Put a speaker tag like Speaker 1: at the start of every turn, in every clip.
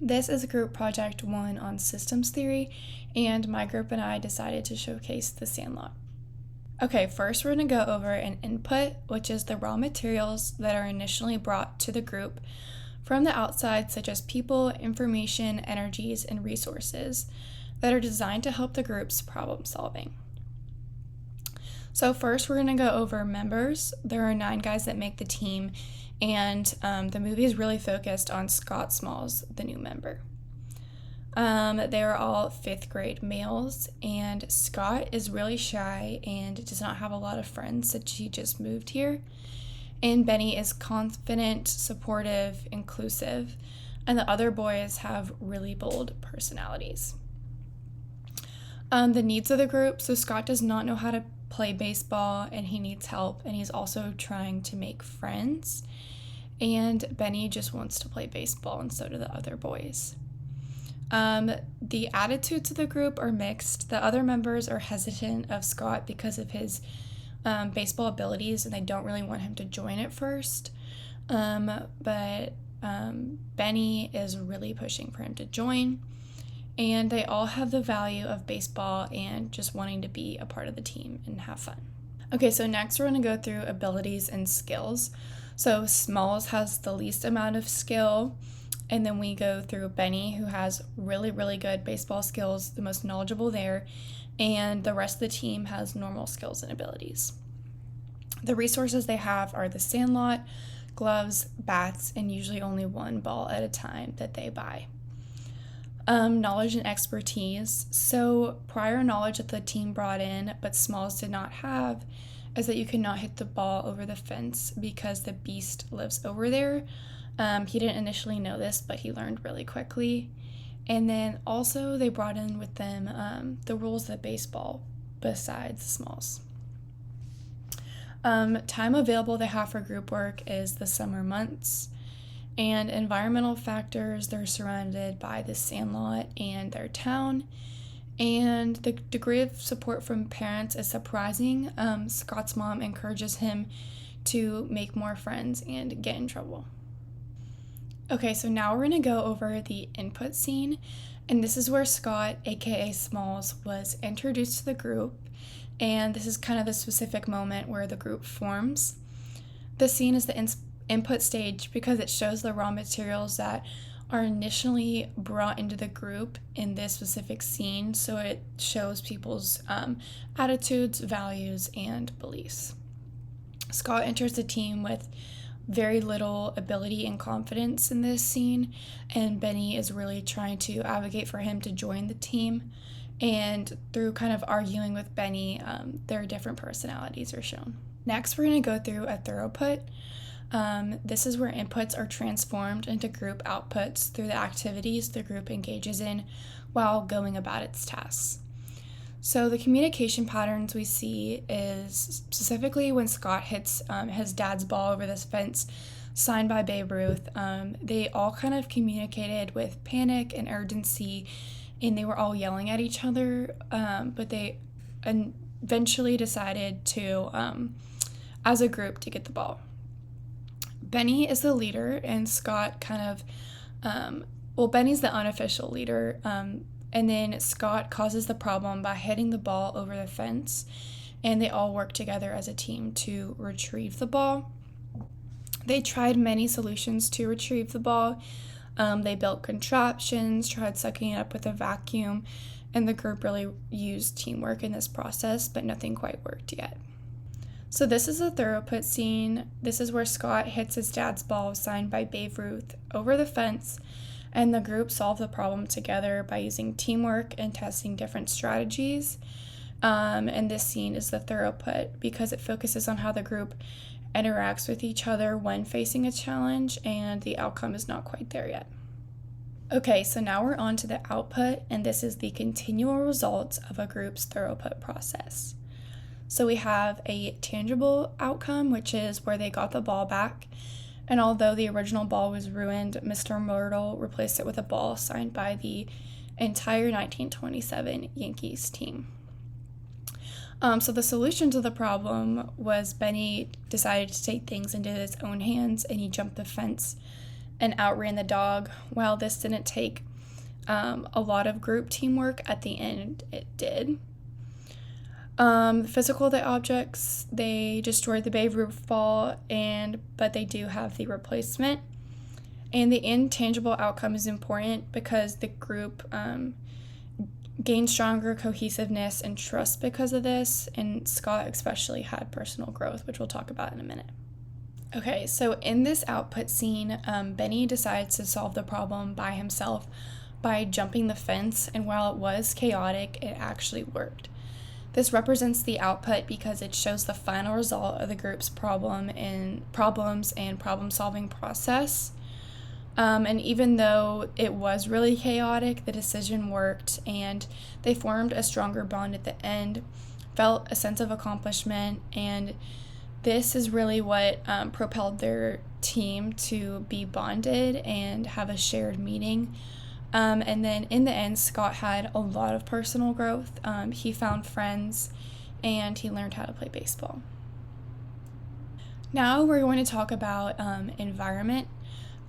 Speaker 1: This is group project 1 on systems theory, and my group and I decided to showcase the Sandlot. Okay, first we're going to go over an input, which is the raw materials that are initially brought to the group from the outside, such as people, information, energies, and resources that are designed to help the group's problem solving. So first we're going to go over members. There are 9 guys that make the team, and the movie is really focused on Scott Smalls, the new member. They are all 5th grade males, and Scott is really shy and does not have a lot of friends since he just moved here. And Benny is confident, supportive, inclusive, and the other boys have really bold personalities. The needs of the group, so Scott does not know how to play baseball and he needs help, and he's also trying to make friends. And Benny just wants to play baseball, and so do the other boys. The attitudes of the group are mixed. The other members are hesitant of Scott because of his baseball abilities, and they don't really want him to join at first. But Benny is really pushing for him to join, and they all have the value of baseball and just wanting to be a part of the team and have fun. Okay, so next we're going to go through abilities and skills. So Smalls has the least amount of skill, and then we go through Benny, who has really, really good baseball skills, the most knowledgeable there, and the rest of the team has normal skills and abilities. The resources they have are the Sandlot, gloves, bats, and usually only one ball at a time that they buy. Knowledge and expertise. So prior knowledge that the team brought in, but Smalls did not have, is that you cannot hit the ball over the fence because the beast lives over there. He didn't initially know this, but he learned really quickly. And then also they brought in with them the rules of baseball besides Smalls. Time available they have for group work is the summer months. And environmental factors, they're surrounded by the Sandlot and their town. And the degree of support from parents is surprising. Scott's mom encourages him to make more friends and get in trouble. Okay, so now we're going to go over the input scene. And this is where Scott, aka Smalls, was introduced to the group. And this is kind of the specific moment where the group forms. The scene is the input stage because it shows the raw materials that are initially brought into the group in this specific scene, so it shows people's attitudes, values, and beliefs. Scott enters the team with very little ability and confidence in this scene, and Benny is really trying to advocate for him to join the team, and through kind of arguing with Benny, their different personalities are shown. Next, we're going to go through a throughput. This is where inputs are transformed into group outputs through the activities the group engages in while going about its tasks. So the communication patterns we see is specifically when Scott hits his dad's ball over this fence signed by Babe Ruth. They all kind of communicated with panic and urgency, and they were all yelling at each other, but they eventually decided to, as a group, to get the ball. Benny is the leader, and Scott kind of, Benny's the unofficial leader, and then Scott causes the problem by hitting the ball over the fence, and they all work together as a team to retrieve the ball. They tried many solutions to retrieve the ball. They built contraptions, tried sucking it up with a vacuum, and the group really used teamwork in this process, but nothing quite worked yet. So this is a throughput scene. This is where Scott hits his dad's ball signed by Babe Ruth over the fence, and the group solve the problem together by using teamwork and testing different strategies. And this scene is the throughput because it focuses on how the group interacts with each other when facing a challenge, and the outcome is not quite there yet. Okay, so now we're on to the output, and this is the continual results of a group's throughput process. So we have a tangible outcome, which is where they got the ball back. And although the original ball was ruined, Mr. Myrtle replaced it with a ball signed by the entire 1927 Yankees team. So the solution to the problem was Benny decided to take things into his own hands, and he jumped the fence and outran the dog. While this didn't take a lot of group teamwork, at the end it did. Physical the objects, they destroyed the Babe Ruth ball, but they do have the replacement. And the intangible outcome is important because the group gained stronger cohesiveness and trust because of this, and Scott especially had personal growth, which we'll talk about in a minute. Okay, so in this output scene, Benny decides to solve the problem by himself by jumping the fence, and while it was chaotic, it actually worked. This represents the output because it shows the final result of the group's problems and problem-solving process. And even though it was really chaotic, the decision worked, and they formed a stronger bond at the end, felt a sense of accomplishment, and this is really what propelled their team to be bonded and have a shared meaning. And then in the end, Scott had a lot of personal growth. He found friends, and he learned how to play baseball. Now we're going to talk about environment.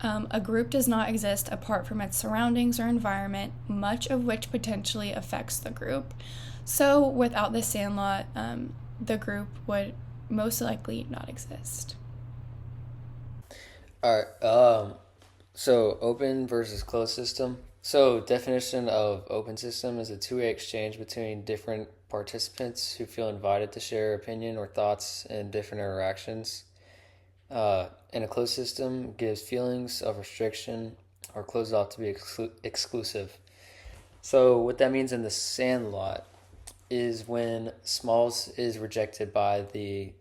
Speaker 1: A group does not exist apart from its surroundings or environment, much of which potentially affects the group. So without the Sandlot, the group would most likely not exist.
Speaker 2: All right. So open versus closed system. So definition of open system is a two-way exchange between different participants who feel invited to share opinion or thoughts in different interactions. In a closed system, gives feelings of restriction or closed off to be exclusive. So what that means in the Sandlot is when Smalls is rejected by the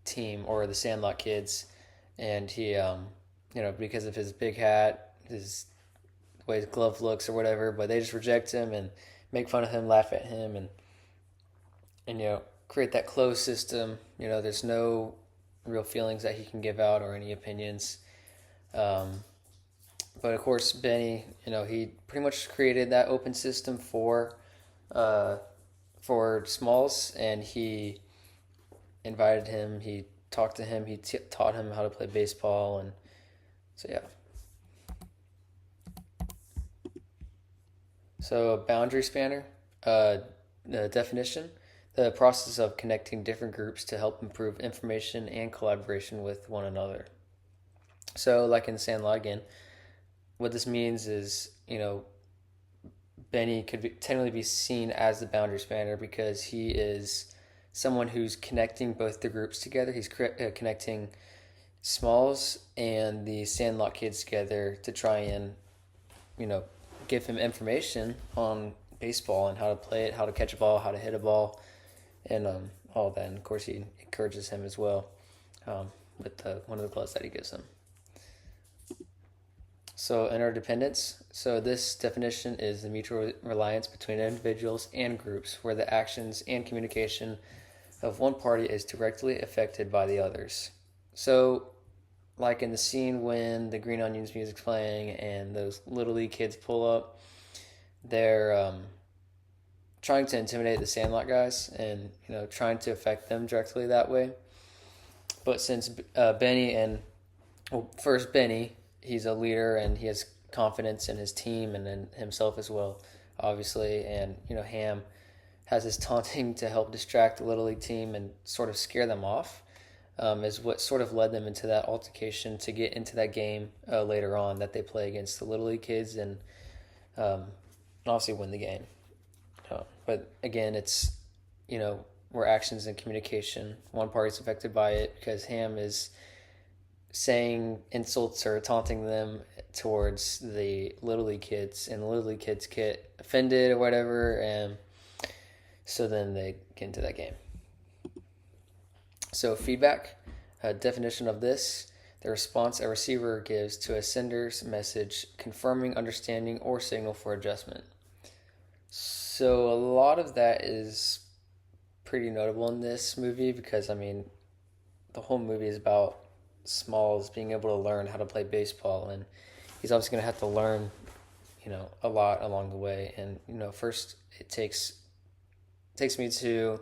Speaker 2: team or the Sandlot kids, and he, because of his big hat, his the way his glove looks or whatever, but they just reject him and make fun of him, laugh at him, and create that closed system. There's no real feelings that he can give out or any opinions. But of course, Benny, he pretty much created that open system for Smalls, and he invited him. He talked to him. He taught him how to play baseball, and so yeah. So a boundary spanner, the definition, the process of connecting different groups to help improve information and collaboration with one another. So like in Sandlot again, what this means is, Benny could technically be seen as the boundary spanner because he is someone who's connecting both the groups together. He's connecting Smalls and the Sandlot kids together to try and, give him information on baseball and how to play it, how to catch a ball, how to hit a ball, and all that. And of course, he encourages him as well with one of the gloves that he gives him. So interdependence. So this definition is the mutual reliance between individuals and groups where the actions and communication of one party is directly affected by the others. So like in the scene when the Green Onions music's playing and those Little League kids pull up, they're trying to intimidate the Sandlot guys and trying to affect them directly that way. But since Benny, he's a leader and he has confidence in his team and in himself as well, obviously. And Ham has his taunting to help distract the Little League team and sort of scare them off. Is what sort of led them into that altercation to get into that game later on that they play against the Little League kids and obviously win the game. But again, it's, where actions and communication, one party's affected by it because Ham is saying insults or taunting them towards the Little League kids, and the Little League kids get offended or whatever, and so then they get into that game. So feedback, a definition of this, the response a receiver gives to a sender's message confirming understanding or signal for adjustment. So a lot of that is pretty notable in this movie because, the whole movie is about Smalls being able to learn how to play baseball, and he's obviously going to have to learn, a lot along the way. And, first it takes me to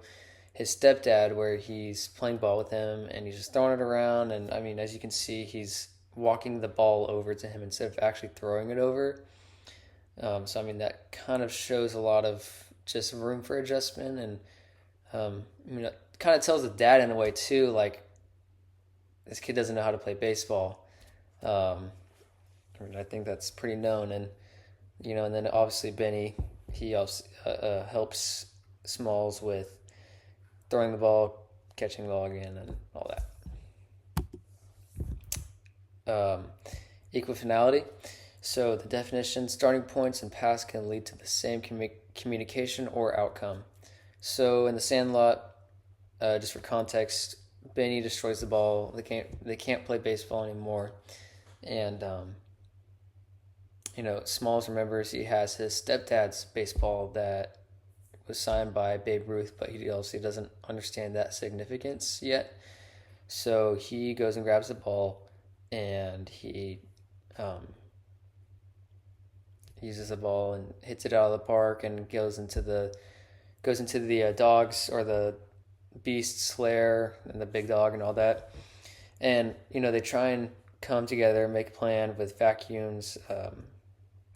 Speaker 2: his stepdad where he's playing ball with him and he's just throwing it around. And, as you can see, he's walking the ball over to him instead of actually throwing it over. So I mean that kind of shows a lot of just room for adjustment, and it kind of tells the dad in a way too, like this kid doesn't know how to play baseball. I think that's pretty known, and and then obviously Benny, he also helps Smalls with throwing the ball, catching the ball again, and all that. Equifinality. So the definition: starting points and paths can lead to the same communication or outcome. So in the Sandlot, just for context, Benny destroys the ball. They can't play baseball anymore, and Smalls remembers he has his stepdad's baseball that was signed by Babe Ruth, but he also doesn't understand that significance yet. So he goes and grabs the ball, and he uses the ball and hits it out of the park and goes into the dogs or the beast's lair and the big dog and all that. And they try and come together, make a plan with vacuums.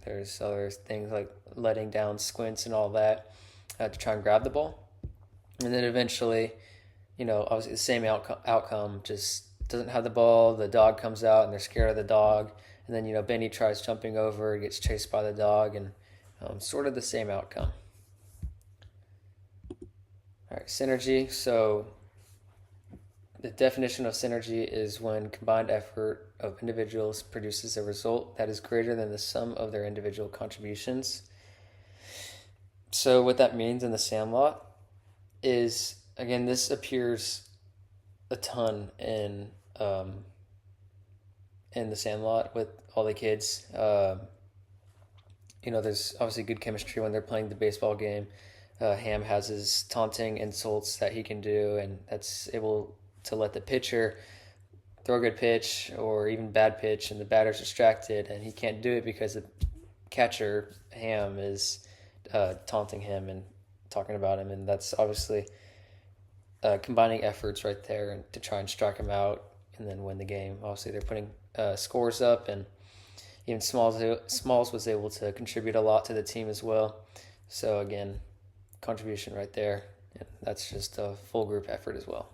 Speaker 2: There's other things like letting down squints and all that to try and grab the ball. And then eventually, obviously the same outcome, just doesn't have the ball. The dog comes out and they're scared of the dog. And then, Benny tries jumping over, gets chased by the dog, and sort of the same outcome. All right, synergy. So the definition of synergy is when combined effort of individuals produces a result that is greater than the sum of their individual contributions. So what that means in the Sandlot is, again, this appears a ton in the Sandlot with all the kids. There's obviously good chemistry when they're playing the baseball game. Ham has his taunting insults that he can do, and that's able to let the pitcher throw a good pitch or even bad pitch, and the batter's distracted, and he can't do it because the catcher, Ham, is taunting him and talking about him, and that's obviously combining efforts right there to try and strike him out and then win the game. Obviously, they're putting scores up, and even Smalls was able to contribute a lot to the team as well. So again, contribution right there, and that's just a full group effort as well.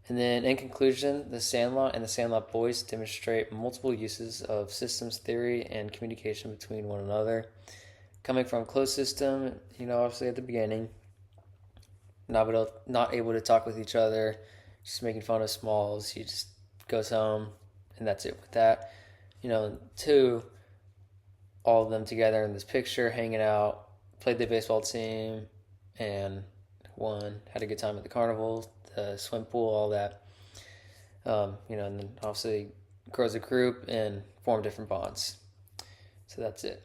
Speaker 2: And then in conclusion, the Sandlot and the Sandlot Boys demonstrate multiple uses of systems theory and communication between one another. Coming from closed system, obviously at the beginning, not able to talk with each other, just making fun of Smalls. He just goes home, and that's it with that. 2, all of them together in this picture, hanging out, played the baseball team, and won, had a good time at the carnival, the swim pool, all that. And then obviously grows a group and form different bonds. So that's it.